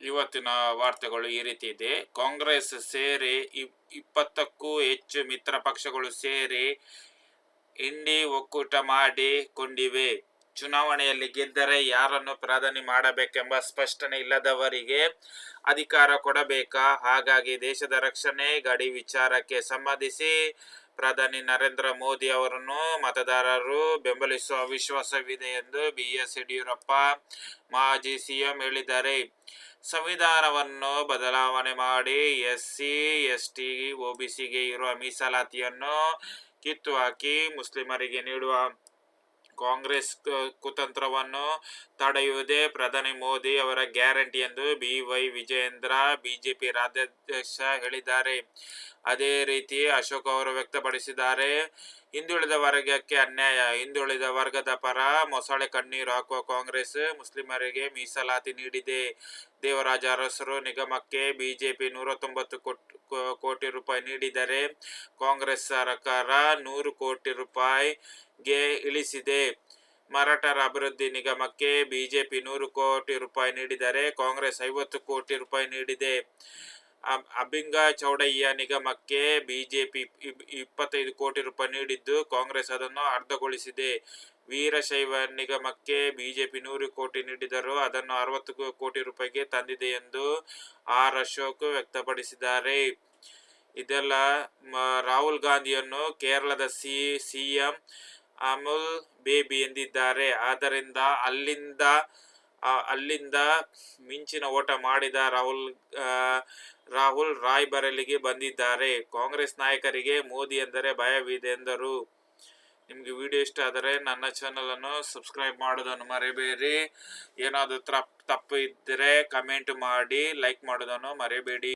ಇವತ್ತಿನ ವಾರ್ತೆಗಳು ಈ ರೀತಿ ಇದೆ. ಕಾಂಗ್ರೆಸ್ ಸೇರಿ 20ಕ್ಕೂ ಹೆಚ್ಚು ಮಿತ್ರ ಪಕ್ಷಗಳು ಸೇರಿ ಇಂಡಿ ಒಕ್ಕೂಟ ಮಾಡಿಕೊಂಡಿವೆ. ಚುನಾವಣೆಯಲ್ಲಿ ಗೆದ್ದರೆ ಯಾರನ್ನು ಪ್ರಧಾನಿ ಮಾಡಬೇಕೆಂಬ ಸ್ಪಷ್ಟನೆ ಇಲ್ಲದವರಿಗೆ ಅಧಿಕಾರ ಕೊಡಬೇಕಾ? ಹಾಗಾಗಿ ದೇಶದ ರಕ್ಷಣೆ, ಗಡಿ ವಿಚಾರಕ್ಕೆ ಸಂಬಂಧಿಸಿ ಪ್ರಧಾನಿ ನರೇಂದ್ರ ಮೋದಿ ಅವರನ್ನು ಮತದಾರರು ಬೆಂಬಲಿಸುವ ವಿಶ್ವಾಸವಿದೆ ಎಂದು ಬಿಎಸ್ ಯಡಿಯೂರಪ್ಪ ಮಾಜಿ ಸಿಎಂ ಹೇಳಿದ್ದಾರೆ. ಸಂವಿಧಾನವನ್ನು ಬದಲಾವಣೆ ಮಾಡಿ ಎಸ್ಸಿ, ಎಸ್ಟಿ, ಒಬಿಸಿಗೆ ಇರುವ ಮೀಸಲಾತಿಯನ್ನು ಕಿತ್ತುಹಾಕಿ ಮುಸ್ಲಿಮರಿಗೆ ನೀಡುವ ಕಾಂಗ್ರೆಸ್ ಕುತಂತ್ರವನ್ನು ತಡೆಯುವುದೇ ಪ್ರಧಾನಿ ಮೋದಿ ಅವರ ಗ್ಯಾರಂಟಿ ಎಂದು ಬಿ.ವೈ. ವಿಜಯೇಂದ್ರ ಬಿಜೆಪಿ ರಾಜ್ಯಾಧ್ಯಕ್ಷ ಹೇಳಿದ್ದಾರೆ. ಅದೇ ರೀತಿ ಅಶೋಕ್ ಅವರು ವ್ಯಕ್ತಪಡಿಸಿದ್ದಾರೆ. ಹಿಂದುಳಿದ ವರ್ಗಕ್ಕೆ ಅನ್ಯಾಯ, ಹಿಂದುಳಿದ ವರ್ಗದ ಪರ ಮೊಸಳೆ ಕಣ್ಣೀರು ಹಾಕುವ ಕಾಂಗ್ರೆಸ್ ಮುಸ್ಲಿಮರಿಗೆ ಮೀಸಲಾತಿ ನೀಡಿದೆ. ದೇವರಾಜ ಅರಸರು ನಿಗಮಕ್ಕೆ ಬಿಜೆಪಿ 190 ಕೋಟಿ ರೂಪಾಯಿ ನೀಡಿದರೆ ಕಾಂಗ್ರೆಸ್ ಸರ್ಕಾರ 100 ಕೋಟಿ ರೂಪಾಯಿಗೆ ಇಳಿಸಿದೆ. ಮರಾಠರ ಅಭಿವೃದ್ಧಿ ನಿಗಮಕ್ಕೆ ಬಿಜೆಪಿ 100 ಕೋಟಿ ರೂಪಾಯಿ ನೀಡಿದರೆ ಕಾಂಗ್ರೆಸ್ 50 ಕೋಟಿ ರೂಪಾಯಿ ನೀಡಿದೆ. ಅಬ್ಬಿಂಗ ಚೌಡಯ್ಯ ನಿಗಮಕ್ಕೆ ಬಿಜೆಪಿ 25 ಕೋಟಿ ರೂಪಾಯಿ ನೀಡಿದ್ದು ಕಾಂಗ್ರೆಸ್ ಅದನ್ನು ಅರ್ಧಗೊಳಿಸಿದೆ. ವೀರಶೈವ ನಿಗಮಕ್ಕೆ ಬಿಜೆಪಿ 100 ಕೋಟಿ ನೀಡಿದರೂ ಅದನ್ನು 60 ಕೋಟಿ ರೂಪಾಯಿಗೆ ತಂದಿದೆ ಎಂದು ಆರ್. ಅಶೋಕ್ ವ್ಯಕ್ತಪಡಿಸಿದ್ದಾರೆ. ಇದೆಲ್ಲ ರಾಹುಲ್ ಗಾಂಧಿಯನ್ನು ಕೇರಳದ ಸಿಎಂ ಅಮುಲ್ ಬೇಬಿ ಎಂದಿದ್ದಾರೆ. ಆದ್ದರಿಂದ ಅಲ್ಲಿಂದ ಮಿಂಚಿನ ಓಟ ಮಾಡಿದ ರಾಹುಲ್ ರಾಯ್ಬರೇಲಿಗೆ ಬಂದಿದ್ದಾರೆ. ಕಾಂಗ್ರೆಸ್ ನಾಯಕರಿಗೆ ಮೋದಿ ಎಂದರೆ ಭಯವಿದೆ ಎಂದರು. ನಿಮಗೆ ವಿಡಿಯೋ ಇಷ್ಟ ಆದರೆ ನನ್ನ ಚಾನಲನ್ನು ಸಬ್ಸ್ಕ್ರೈಬ್ ಮಾಡೋದನ್ನು ಮರೆಯಬೇಡಿ. ಏನಾದರೂ ತಪ್ಪು ಇದ್ದರೆ ಕಮೆಂಟ್ ಮಾಡಿ, ಲೈಕ್ ಮಾಡೋದನ್ನು ಮರೆಯಬೇಡಿ.